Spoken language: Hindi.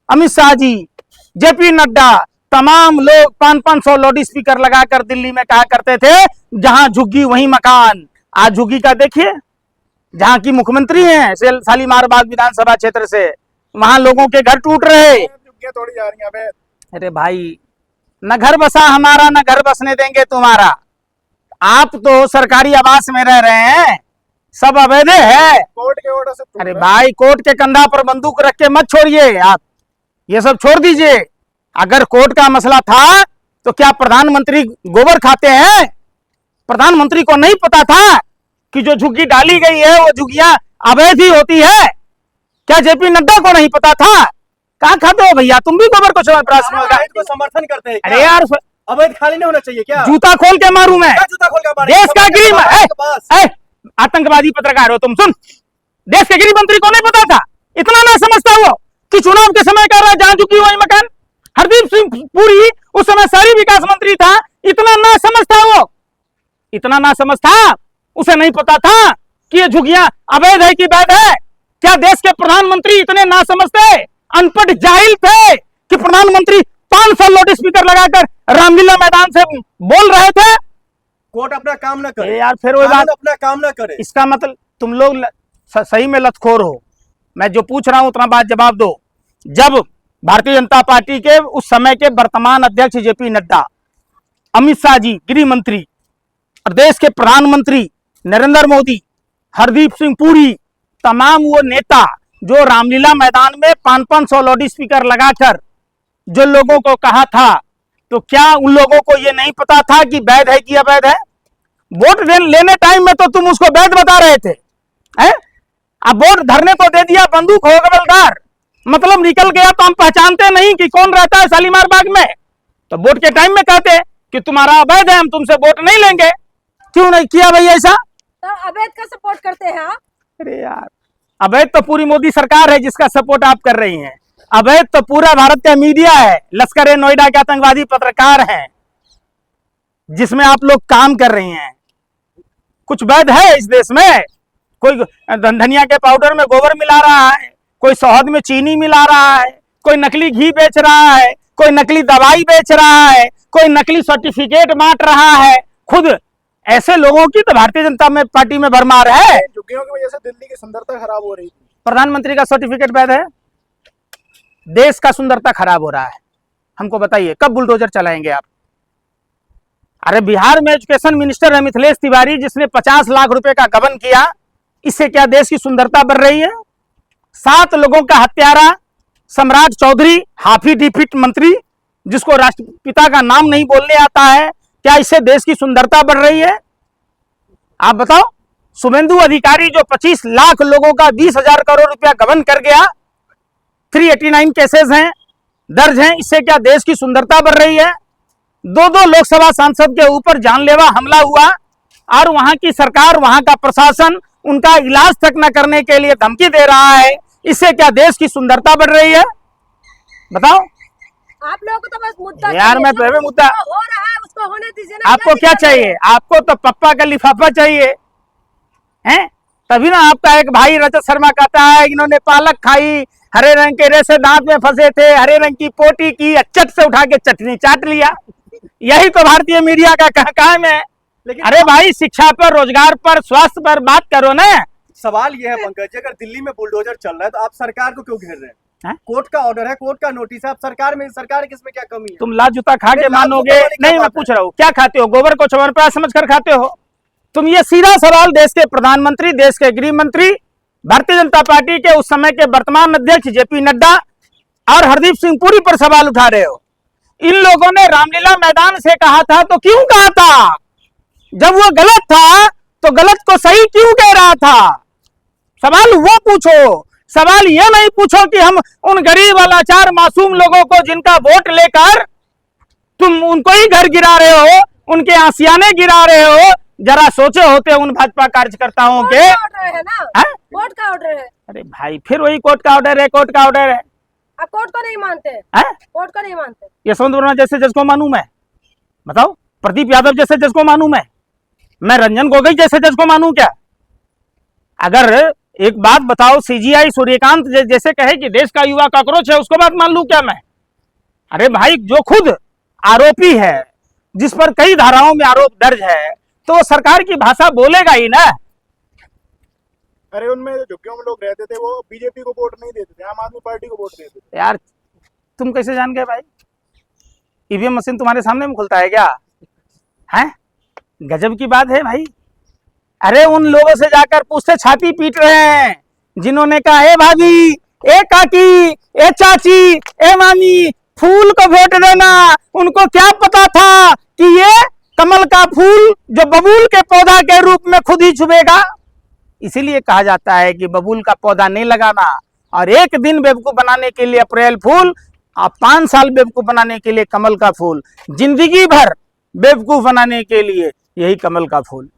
अमित शाह जी, जेपी नड्डा, तमाम लोग 500 लाउड स्पीकर लगाकर दिल्ली में कहा करते थे जहां झुग्गी वहीं मकान। आज झुग्गी का देखिए, जहां की मुख्यमंत्री हैं शालीमार बाग विधानसभा क्षेत्र से, वहां लोगों के घर टूट रहे। थोड़ी जा रही है। अरे भाई, न घर बसा हमारा न घर बसने देंगे तुम्हारा। आप तो सरकारी आवास में रह रहे हैं, सब अवैध है। कोर्ट के ऑर्डर से। अरे भाई, कोर्ट के कंधा पर बंदूक रख के मत छोड़िए, आप ये सब छोड़ दीजिए। अगर कोर्ट का मसला था तो क्या प्रधानमंत्री गोबर खाते हैं? प्रधानमंत्री को नहीं पता था कि जो झुग्गी डाली गई है वो झुग्गियां अवैध ही होती है? क्या जेपी नड्डा को नहीं पता था? कहाँ खाते हो भैया, तुम भी गोबर को समर्थन करते हैं? अरे यार, अवैध खाली नहीं होना चाहिए क्या? जूता खोल के मारू मैं? जूता खोल के मारू? देश का गृह आतंकवादी पत्रकार हो तुम। सुन, देश के गृह मंत्री को नहीं पता था? इतना ना समझता वो कि चुनाव के समय कह रहा है जहां झुकी वही मकान। हरदीप सिंह पुरी उस समय शहरी विकास मंत्री था, इतना ना समझता वो, इतना ना समझता, उसे नहीं पता था कि ये झुग्गियां अवैध है कि वैध है? क्या देश के प्रधानमंत्री इतने ना समझते, अनपढ़ जाहिल थे कि प्रधानमंत्री 500 लाउड स्पीकर लगाकर रामलीला मैदान से बोल रहे थे? कोर्ट अपना काम ना करे यार, फिर वही बात, अपना काम ना करे। इसका मतलब तुम लोग सही में लतखोर हो। मैं जो पूछ रहा हूं उतना बात जवाब दो। जब भारतीय जनता पार्टी के उस समय के वर्तमान अध्यक्ष जेपी नड्डा, अमित शाह जी गृह मंत्री, प्रदेश के प्रधानमंत्री नरेंद्र मोदी, हरदीप सिंह पुरी, तमाम वो नेता जो रामलीला मैदान में 500 लाउड स्पीकर लगाकर जो लोगों को कहा था, तो क्या उन लोगों को ये नहीं पता था कि वैध है कि अवैध है? वोट लेने टाइम में तो तुम उसको वैध बता रहे थे, हैं? अब वोट धरने को दे दिया, बंदूक हो गबलदार, मतलब निकल गया तो हम पहचानते नहीं कि कौन रहता है शालीमार बाग में। तो वोट के टाइम में कहते कि तुम्हारा अवैध है, हम तुमसे वोट नहीं लेंगे। क्यों नहीं किया भाई ऐसा? तो अवैध का सपोर्ट करते हैं आप? अरे यार, अवैध तो पूरी मोदी सरकार है जिसका सपोर्ट आप कर रही हैं। अवैध तो पूरा भारत का मीडिया है, लश्कर नोएडा के आतंकवादी पत्रकार हैं जिसमें आप लोग काम कर रही हैं। कुछ वैध है इस देश में? कोई धनिया के पाउडर में गोबर मिला रहा है, कोई शहद में चीनी मिला रहा है, कोई नकली घी बेच रहा है, कोई नकली दवाई बेच रहा है, कोई नकली सर्टिफिकेट बांट रहा है। खुद ऐसे लोगों की तो भारतीय जनता में पार्टी में भरमार है। झुग्गियों की वजह से दिल्ली की सुंदरता खराब हो रही थी। प्रधानमंत्री का सर्टिफिकेट वैध है? देश का सुंदरता खराब हो रहा है। हमको बताइए, कब बुलडोजर चलाएंगे आप? अरे बिहार में एजुकेशन मिनिस्टर है मिथिलेश तिवारी, जिसने 50 लाख रुपए का गबन किया। इससे क्या देश की सुंदरता बढ़ रही है? 7 लोगों का हत्यारा सम्राट चौधरी, हाफी डिफिट मंत्री, जिसको राष्ट्रपिता का नाम नहीं बोलने आता है, क्या इससे देश की सुंदरता बढ़ रही है? आप बताओ। शुभेंदु अधिकारी जो 25 लाख लोगों का 20,000 करोड़ रुपया गबन कर गया, 389 केसेस हैं, दर्ज हैं, इससे क्या देश की सुंदरता बढ़ रही है? 2 लोकसभा सांसद के ऊपर जानलेवा हमला हुआ और वहां की सरकार, वहां का प्रशासन उनका इलाज तक न करने के लिए धमकी दे रहा है। इससे क्या देश की सुंदरता बढ़ रही है? बताओ। आप लोगों को तो बस मुद्दा यार, मैं तो मुद्दा हो रहा है, उसको होने दीजिए ना। आपको क्या चाहिए? आपको तो पप्पा का लिफाफा चाहिए, हैं? तभी ना आपका एक भाई रजत शर्मा कहता है इन्होंने पालक खाई, हरे रंग के रेशे दांत में फंसे थे, हरे रंग की पोटी की, चट से उठा के चटनी चाट लिया। यही तो भारतीय मीडिया का काम है। अरे भाई, शिक्षा पर, रोजगार पर, स्वास्थ्य पर बात करो ना। सवाल यह है पंकज जी, अगर दिल्ली में बुलडोजर चल रहा है तो आप सरकार को क्यों घेर रहे हैं? कोर्ट का ऑर्डर है, कोर्ट का नोटिस है, आप सरकार की इसमें क्या कमी है? तुम लाल जूता खा के मानोगे? नहीं, मैं पूछ रहा हूँ, क्या खाते हो? गोबर को चवरप्राश समझकर खाते हो तुम? ये सीधा सवाल देश के प्रधानमंत्री, देश के गृह मंत्री, भारतीय जनता पार्टी के उस समय के वर्तमान अध्यक्ष जेपी नड्डा और हरदीप सिंह पुरी पर सवाल उठा रहे हो। इन लोगों ने रामलीला मैदान से कहा था तो क्यों कहा था? जब वो गलत था तो गलत को सही क्यों कह रहा था? सवाल वो पूछो। सवाल ये नहीं पूछो कि हम उन गरीब लाचार मासूम लोगों को जिनका वोट लेकर तुम उनको ही घर गिरा रहे हो, उनके आसियाने गिरा रहे हो। जरा सोचे होते उन भाजपा कार्यकर्ताओं के। कोर्ट का ऑर्डर है। अरे भाई, फिर वही कोर्ट का ऑर्डर है, कोर्ट का ऑर्डर है। आप कोर्ट को नहीं मानते? कोर्ट को नहीं मानते? यशवंत वर्मा जैसे जज को मानूं मैं? बताओ। प्रदीप यादव जैसे जज को मानूं मैं रंजन गोगोई जैसे जज को मानूं क्या? अगर एक बात बताओ, सीजीआई सूर्यकांत जैसे कहे कि देश का युवा कॉकरोच है, उसको बात मान लूं क्या मैं? अरे भाई, जो खुद आरोपी है, जिस पर कई धाराओं में आरोप दर्ज है, तो सरकार की भाषा बोलेगा ही ना। अरे उनमें जो झुग्गियों में लोग रहते थे वो बीजेपी को वोट नहीं देते थे, आम आदमी पार्टी को वोट देते थे। यार तुम कैसे जान गए भाई? ईवीएम मशीन तुम्हारे सामने में खुलता है क्या? हैं? गजब की बात है भाई। अरे उन लोगों से जाकर पूछते, छाती पीट रहे हैं जिन्होंने कहा ए भाभी, ए काकी, ए चाची, ए मामी, फूल को वोट देना। उनको क्या पता था कि ये कमल का फूल जो बबूल के पौधा के रूप में खुद ही छुपेगा। इसीलिए कहा जाता है कि बबूल का पौधा नहीं लगाना, और एक दिन बेवकूफ बनाने के लिए अप्रैल फूल, और 5 साल बेवकूफ बनाने के लिए कमल का फूल, जिंदगी भर बेवकूफ बनाने के लिए यही कमल का फूल।